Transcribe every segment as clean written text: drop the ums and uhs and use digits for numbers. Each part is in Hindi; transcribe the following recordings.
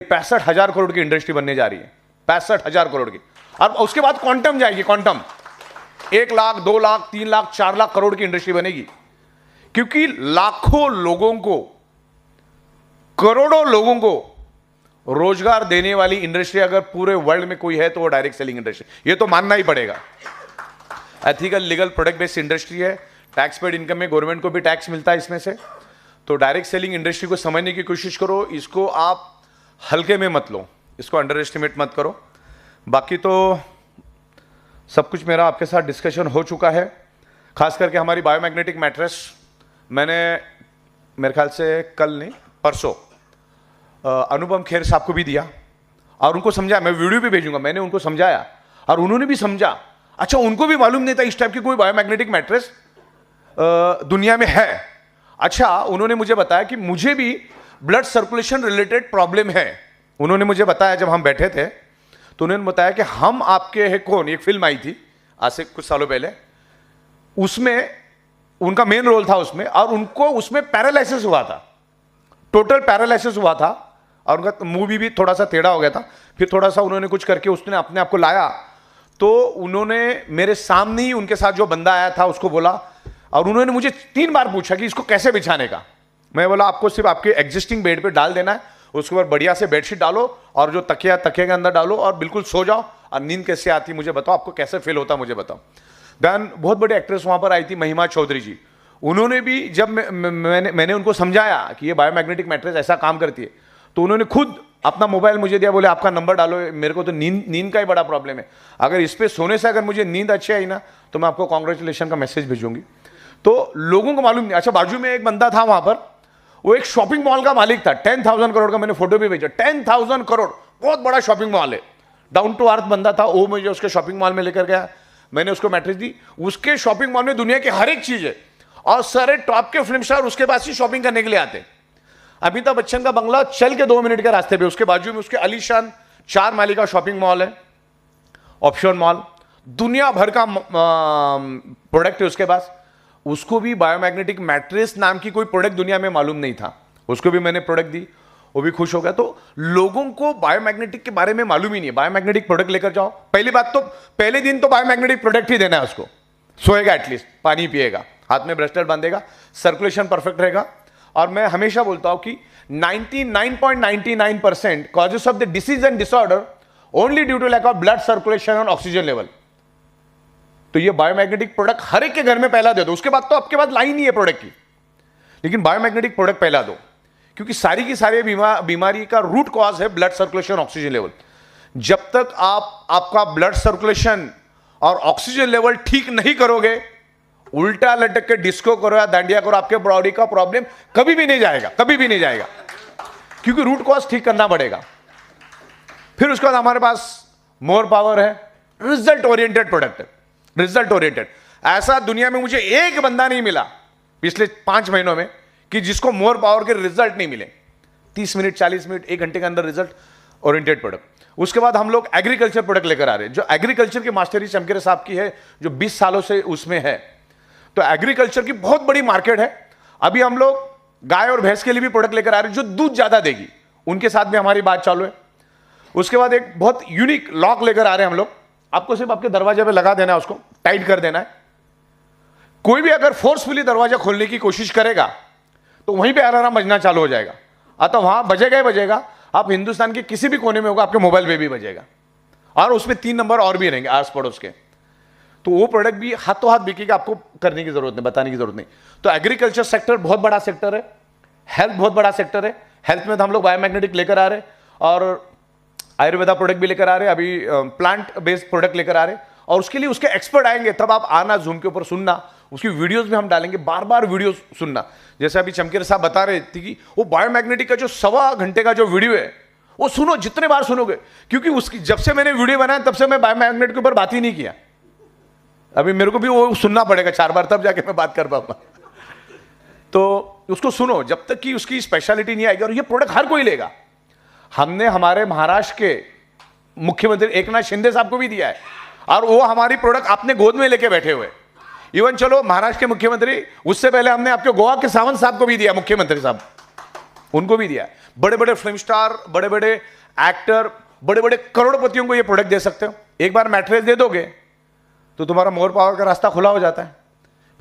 65,000 करोड़ की इंडस्ट्री बनने जा रही है, 65,000 करोड़ की। और उसके बाद क्वांटम जाएगी, क्वांटम 1 लाख 2 लाख 3 लाख 4 लाख करोड़ की इंडस्ट्री बनेगी, क्योंकि लाखों लोगों को, करोड़ों लोगों को रोजगार देने वाली इंडस्ट्री अगर पूरे वर्ल्ड में कोई है तो वो डायरेक्ट सेलिंग इंडस्ट्री, ये तो मानना ही पड़ेगा। Ethical legal product based industry है, टैक्स पेड इनकम में गवर्नमेंट को भी टैक्स मिलता है इसमें से। तो डायरेक्ट सेलिंग इंडस्ट्री को समझने की कोशिश करो, इसको आप हल्के में मत लो, इसको अंडर एस्टिमेट मत करो। बाकी तो सब कुछ मेरा आपके साथ डिस्कशन हो चुका है। खास करके हमारी बायोमैग्नेटिक मैट्रेस मैंने मेरे ख्याल से कल नहीं परसों अनुपम खेर साहब को भी दिया और उनको समझाया, मैं वीडियो भी भेजूंगा, मैंने उनको समझाया और उन्होंने भी समझा। अच्छा, उनको भी मालूम नहीं था इस टाइप की कोई बायोमैग्नेटिक मैट्रेस दुनिया में है। अच्छा, उन्होंने मुझे बताया कि मुझे भी ब्लड सर्कुलेशन रिलेटेड प्रॉब्लम है। उन्होंने मुझे बताया, जब हम बैठे थे तो उन्होंने बताया कि हम आपके है कौन, एक फिल्म आई थी आज से कुछ सालों पहले, उसमें उनका मेन रोल था उसमें, और उनको उसमें पैरालिसिस हुआ था, टोटल पैरालिसिस हुआ था और उनका मूवी भी थोड़ा सा टेढ़ा हो गया था। फिर थोड़ा सा उन्होंने कुछ करके उसने अपने आप को लाया, तो उन्होंने मेरे सामने ही उनके साथ जो बंदा आया था उसको बोला, और उन्होंने मुझे 3 बार पूछा कि इसको कैसे बिछाने का। मैं बोला आपको सिर्फ आपके एग्जिस्टिंग बेड पे डाल देना है, उसके बाद बढ़िया से बेडशीट डालो और जो तकिया के अंदर डालो और बिल्कुल सो जाओ, और नींद कैसे आती मुझे बताओ, आपको कैसे फील होता मुझे बताओ। देन बहुत बड़ी एक्ट्रेस वहां पर आई थी महिमा चौधरी जी, उन्होंने भी जब मैंने उनको समझाया कि ये बायोमैग्नेटिक मैट्रेस ऐसा काम करती है, तो उन्होंने खुद अपना मोबाइल मुझे दिया, बोले आपका नंबर डालो, मेरे को तो नींद का ही बड़ा प्रॉब्लम है, अगर इस पे सोने से अगर मुझे नींद अच्छी आई ना तो मैं आपको कांग्रेचुलेशन का मैसेज भेजूंगी। तो लोगों को मालूम नहीं। अच्छा, बाजू में एक बंदा था वहां पर, वो एक शॉपिंग मॉल का मालिक था, 10,000 करोड़ का, मैंने फोटो भी भेजा, 10,000 करोड़, बहुत बड़ा शॉपिंग मॉल है, डाउन टू अर्थ बंदा था वो। मुझे उसके शॉपिंग मॉल में लेकर गया, मैंने उसको मैट्रेस दी। उसके शॉपिंग मॉल में दुनिया की हर एक चीज है और सारे टॉप के फिल्म स्टार उसके पास ही शॉपिंग करने के लिए आते। अमिताभ बच्चन का बंगला चल के 2 मिनट के रास्ते पे, उसके बाजू में उसके आलीशान 4 माले का शॉपिंग मॉल है, ऑप्शन मॉल, दुनिया भर का प्रोडक्ट है उसके पास। उसको भी बायोमैग्नेटिक मैट्रेस नाम की कोई प्रोडक्ट दुनिया में मालूम नहीं था, उसको भी मैंने प्रोडक्ट दी, वो भी खुश हो गया। तो लोगों को बायोमैग्नेटिक के बारे में मालूम ही नहीं है। बायोमैग्नेटिक प्रोडक्ट लेकर जाओ, पहली बात तो पहले दिन तो बायोमैग्नेटिक प्रोडक्ट ही देना है उसको, सोएगा एटलीस्ट, पानी पिएगा, हाथ में ब्रेसलेट बांधेगा, सर्कुलेशन परफेक्ट रहेगा। और मैं हमेशा बोलता हूं कि 99.99% causes of the disease and disorder only due to lack of blood circulation और ऑक्सीजन लेवल। तो ये बायोमैग्नेटिक प्रोडक्ट हर एक के घर में पहला दे दो, उसके बाद तो आपके पास लाइन ही है प्रोडक्ट की, लेकिन बायोमैग्नेटिक प्रोडक्ट पहला दो, क्योंकि सारी की सारी बीमारी का रूट कॉज है ब्लड सर्कुलेशन ऑक्सीजन लेवल। जब तक आपका ब्लड सर्कुलेशन और ऑक्सीजन लेवल ठीक नहीं करोगे, उल्टा लटक के डिस्को करो या दांडिया करो, आपके बॉडी का प्रॉब्लम कभी भी नहीं जाएगा, कभी भी नहीं जाएगा, क्योंकि रूट कॉज ठीक करना पड़ेगा। फिर उसके बाद हमारे पास मोर पावर है, रिजल्ट ओरिएंटेड प्रोडक्ट है, रिजल्ट ओरिएंटेड। ऐसा दुनिया में मुझे एक बंदा नहीं मिला पिछले 5 महीनों में कि जिसको मोर पावर के रिजल्ट नहीं मिले, 30 मिनट 40 मिनट 1 घंटे के अंदर रिजल्ट ओरिएंटेड प्रोडक्ट। उसके बाद हम लोग एग्रीकल्चर प्रोडक्ट लेकर आ रहे हैं, जो एग्रीकल्चर की मास्टरी चमकेरे साहब की है, जो 20 सालों से उसमें है। तो एग्रीकल्चर की बहुत बड़ी मार्केट है। अभी हम लोग गाय और भैंस के लिए भी प्रोडक्ट लेकर आ रहे हैं जो दूध ज्यादा देगी, उनके साथ भी हमारी बात चालू है। उसके बाद एक बहुत यूनिक लॉक लेकर आ रहे हैं हम लोग, आपको सिर्फ आपके दरवाजे पे लगा देना है, उसको टाइट कर देना है। कोई भी अगर फोर्सफुली दरवाजा खोलने की कोशिश करेगा तो वहीं पे अलार्म बजना चालू हो जाएगा, अतः वहां बजेगा ही बजेगा। आप हिंदुस्तान के किसी भी कोने में होगा, आपके मोबाइल पे भी बजेगा, और उसमें 3 नंबर और भी रहेंगे आस पड़ोस के। तो वो प्रोडक्ट भी हाथों हाथ बिकेगा, आपको करने की जरूरत नहीं, बताने की जरूरत नहीं। तो एग्रीकल्चर सेक्टर बहुत बड़ा सेक्टर है, हेल्थ बहुत बड़ा सेक्टर है। हेल्थ में तो हम लोग बायोमैग्नेटिक लेकर आ रहे हैं और आयुर्वेदा प्रोडक्ट भी लेकर आ रहे हैं, अभी प्लांट बेस्ड प्रोडक्ट लेकर आ रहे हैं, और उसके लिए उसके एक्सपर्ट आएंगे, तब आप आना जूम के ऊपर सुनना, उसकी वीडियोस भी हम डालेंगे, बार बार वीडियो सुनना। जैसे अभी चमकेर साहब बता रहे थे कि वो बायोमैग्नेटिक का जो 1.25 घंटे का जो वीडियो है वो सुनो, जितने बार सुनोगे, क्योंकि उसकी जब से मैंने वीडियो बनाया तब से मैं बायोमैग्नेटिक के ऊपर बात ही नहीं किया। अभी मेरे को भी वो सुनना पड़ेगा 4 बार, तब जाके मैं बात कर पाऊंगा। तो उसको सुनो जब तक कि उसकी स्पेशलिटी नहीं आएगी, और ये प्रोडक्ट हर कोई लेगा। हमने हमारे महाराष्ट्र के मुख्यमंत्री एकनाथ शिंदे साहब को भी दिया है, और वो हमारी प्रोडक्ट अपने गोद में लेके बैठे हुए। इवन चलो महाराष्ट्र के मुख्यमंत्री, उससे पहले हमने आपके गोवा के सावंत साहब को भी दिया, मुख्यमंत्री साहब। उनको भी दिया है। बड़े बड़े फिल्म स्टार, बड़े बड़े एक्टर, बड़े बड़े करोड़पतियों को ये प्रोडक्ट दे सकते हो। एक बार मैट्रेस दे दोगे तो तुम्हारा मोर पावर का रास्ता खुला हो जाता है,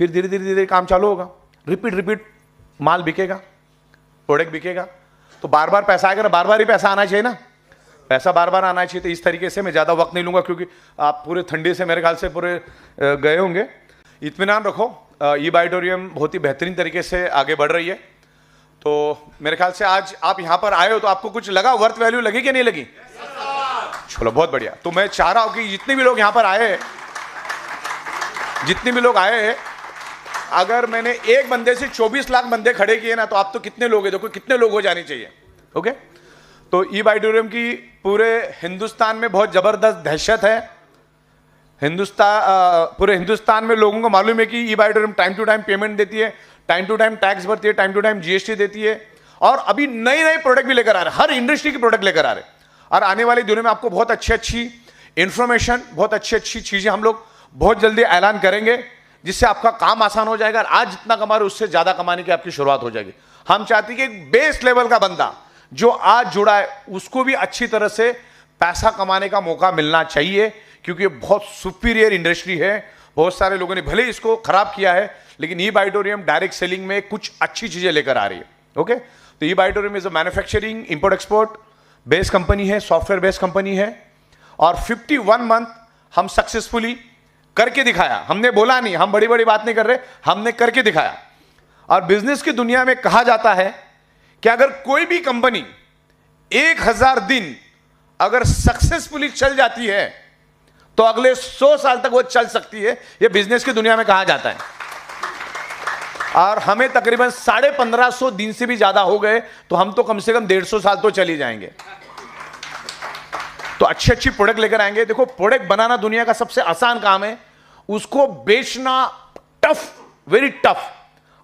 फिर धीरे धीरे धीरे काम चालू होगा, रिपीट रिपीट माल बिकेगा, प्रोडक्ट बिकेगा, तो बार बार पैसा आएगा ना, बार बार ही पैसा आना चाहिए ना, पैसा बार बार आना चाहिए। तो इस तरीके से मैं ज़्यादा वक्त नहीं लूँगा क्योंकि आप पूरे ठंडी से मेरे ख्याल से पूरे गए होंगे। इत्मीनान रखो, ई बाइटोरियम बहुत ही बेहतरीन तरीके से आगे बढ़ रही है। तो मेरे ख्याल से आज आप यहाँ पर आए हो तो आपको कुछ लगा, वर्थ वैल्यू लगी कि नहीं लगी? चलो बहुत बढ़िया। तो मैं चाह रहा हूँ कि जितने भी लोग यहाँ पर आए, जितने भी लोग आए हैं, अगर मैंने एक बंदे से 24 लाख बंदे खड़े किए ना, तो आप तो कितने लोग हैं, देखो कितने लोग हो जाने चाहिए। ओके, तो ई बाइटोरियम की पूरे हिंदुस्तान में बहुत जबरदस्त दहशत है। पूरे हिंदुस्तान में लोगों को मालूम है कि ई बाइटोरियम टाइम टू टाइम पेमेंट देती है, टाइम टू टाइम टैक्स भरती है, टाइम टू टाइम जीएसटी देती है, और अभी नए नए प्रोडक्ट भी लेकर आ रहे हैं, हर इंडस्ट्री की प्रोडक्ट लेकर आ रहे हैं। और आने वाले दिनों में आपको बहुत अच्छी अच्छी इंफॉर्मेशन, बहुत अच्छी अच्छी चीजें हम लोग बहुत जल्दी ऐलान करेंगे, जिससे आपका काम आसान हो जाएगा। और आज जितना कमा रहे उससे ज्यादा कमाने की आपकी शुरुआत हो जाएगी। हम चाहते हैं कि एक बेस लेवल का बंदा जो आज जुड़ा है उसको भी अच्छी तरह से पैसा कमाने का मौका मिलना चाहिए, क्योंकि ये बहुत सुपीरियर इंडस्ट्री है। बहुत सारे लोगों ने भले इसको खराब किया है, लेकिन ई बाइटोरियम डायरेक्ट सेलिंग में कुछ अच्छी चीजें लेकर आ रही है। ओके, तो E Bytorium is a manufacturing import export based company है, सॉफ्टवेयर बेस्ड कंपनी है, और 51 मंथ हम सक्सेसफुली करके दिखाया। हमने बोला नहीं, हम बड़ी बड़ी बात नहीं कर रहे, हमने करके दिखाया। और बिजनेस की दुनिया में कहा जाता है कि अगर कोई भी कंपनी 1000 दिन अगर सक्सेसफुली चल जाती है तो अगले 100 साल तक वो चल सकती है। ये बिजनेस की दुनिया में कहा जाता है। और हमें तकरीबन 1550 दिन से भी ज्यादा हो गए, तो हम तो कम से कम 150 साल तो चली जाएंगे। तो अच्छी अच्छी प्रोडक्ट लेकर आएंगे। देखो, प्रोडक्ट बनाना दुनिया का सबसे आसान काम है, उसको बेचना टफ, वेरी टफ,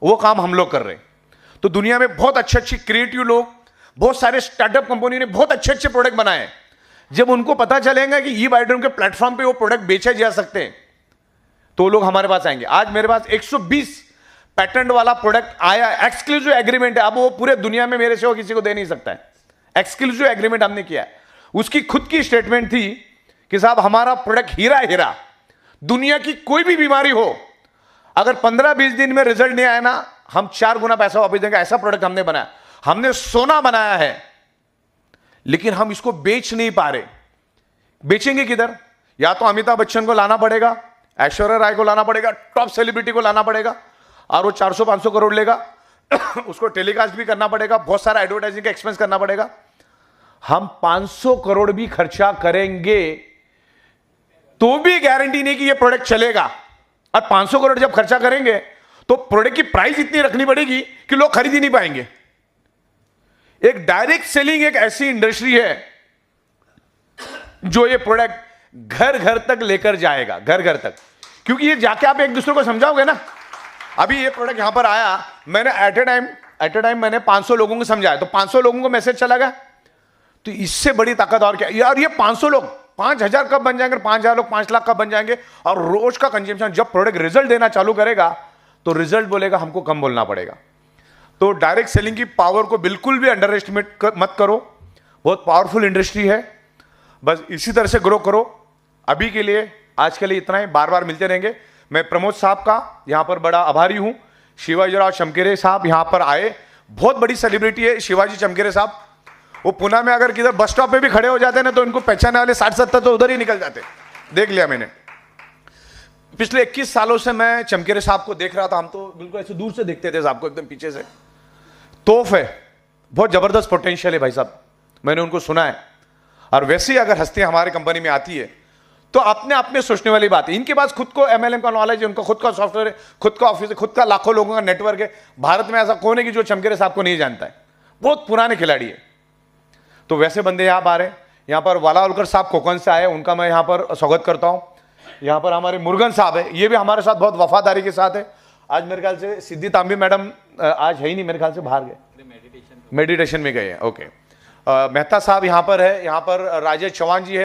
वो काम हम लोग कर रहे हैं। तो दुनिया में बहुत अच्छे अच्छे क्रिएटिव लोग, बहुत सारे स्टार्टअप कंपनी ने बहुत अच्छे अच्छे प्रोडक्ट बनाए हैं। जब उनको पता चलेगा कि ई बाइटोरियम के प्लेटफॉर्म पे वो प्रोडक्ट बेचे जा सकते हैं, तो लोग हमारे पास आएंगे। आज मेरे पास 120 पैटेंट वाला प्रोडक्ट आया, एक्सक्लूसिव एग्रीमेंट है। अब वो पूरे दुनिया में मेरे से वो किसी को दे नहीं सकता है। एक्सक्लूसिव एग्रीमेंट हमने किया है। उसकी खुद की स्टेटमेंट थी कि साहब हमारा प्रोडक्ट हीरा हीरा, दुनिया की कोई भी बीमारी हो, अगर 15-20 दिन में रिजल्ट नहीं आया ना, हम 4 गुना पैसा वापस देंगे। ऐसा प्रोडक्ट हमने बनाया। हमने सोना बनाया है, लेकिन हम इसको बेच नहीं पा रहे। बेचेंगे किधर? या तो अमिताभ बच्चन को लाना पड़ेगा, ऐश्वर्या राय को लाना पड़ेगा, टॉप सेलिब्रिटी को लाना पड़ेगा, और वो 400-500 करोड़ लेगा। उसको टेलीकास्ट भी करना पड़ेगा, बहुत सारा एडवर्टाइजिंग का एक्सपेंस करना पड़ेगा। हम 500 करोड़ भी खर्चा करेंगे तो भी गारंटी नहीं कि ये प्रोडक्ट चलेगा। और 500 करोड़ जब खर्चा करेंगे तो प्रोडक्ट की प्राइस इतनी रखनी पड़ेगी कि लोग खरीद ही नहीं पाएंगे। एक डायरेक्ट सेलिंग एक ऐसी इंडस्ट्री है जो ये प्रोडक्ट घर घर तक लेकर जाएगा, घर घर तक। क्योंकि ये जाके आप एक दूसरे को समझाओगे ना। अभी ये प्रोडक्ट यहां पर आया, मैंने एट ए टाइम मैंने 500 लोगों को समझाया, तो 500 लोगों को मैसेज चला गया। तो इससे बड़ी ताकत और क्या यार? ये 500 लोग 5000 कब बन जाएंगे, 5000 लोग 5 लाख कब बन जाएंगे? और रोज का कंजम्पशन, जब प्रोडक्ट रिजल्ट देना चालू करेगा तो रिजल्ट बोलेगा, हमको कम बोलना पड़ेगा। तो डायरेक्ट सेलिंग की पावर को बिल्कुल भी अंडर एस्टिमेट मत करो। बहुत पावरफुल इंडस्ट्री है, बस इसी तरह से ग्रो करो। अभी के लिए, आज के लिए इतना ही। बार बार मिलते रहेंगे। मैं प्रमोद साहब का यहां पर बड़ा आभारी हूं। शिवाजीराव चमकेरे साहब यहां पर आए, बहुत बड़ी सेलिब्रिटी है शिवाजी चमकेरे साहब। वो पुणे में अगर किधर बस स्टॉप पे भी खड़े हो जाते ना, तो इनको पहचानने वाले 60-70 तो उधर ही निकल जाते। देख लिया मैंने। पिछले 21 सालों से मैं चमकेरे साहब को देख रहा था। हम तो बिल्कुल ऐसे दूर से देखते थे साहब को, एकदम पीछे से। तोफ है, बहुत जबरदस्त पोटेंशियल है भाई साहब, मैंने उनको सुना है। और वैसे ही अगर हस्तियां हमारे कंपनी में आती है तो अपने आप में सोचने वाली बात है। इनके पास खुद को MLM का नॉलेज है, उनका खुद का सॉफ्टवेयर है, खुद का ऑफिस है, खुद का लाखों लोगों का नेटवर्क है। भारत में ऐसा कौन है कि जो चमकेरे साहब को नहीं जानता है? बहुत पुराने खिलाड़ी है। तो वैसे बंदे यहाँ पर आ रहे हैं। यहाँ पर वाला होलकर साहब कोकन से आए, उनका मैं यहाँ पर स्वागत करता हूँ। यहाँ पर हमारे मुरुगन साहब है, ये भी हमारे साथ बहुत वफादारी के साथ है। आज मेरे ख्याल से सिद्धि तांबी मैडम आज है ही नहीं, मेरे ख्याल से बाहर गए, मेडिटेशन में गए हैं। ओके, मेहता साहब यहाँ पर है। यहाँ पर राजेश चौहान जी है।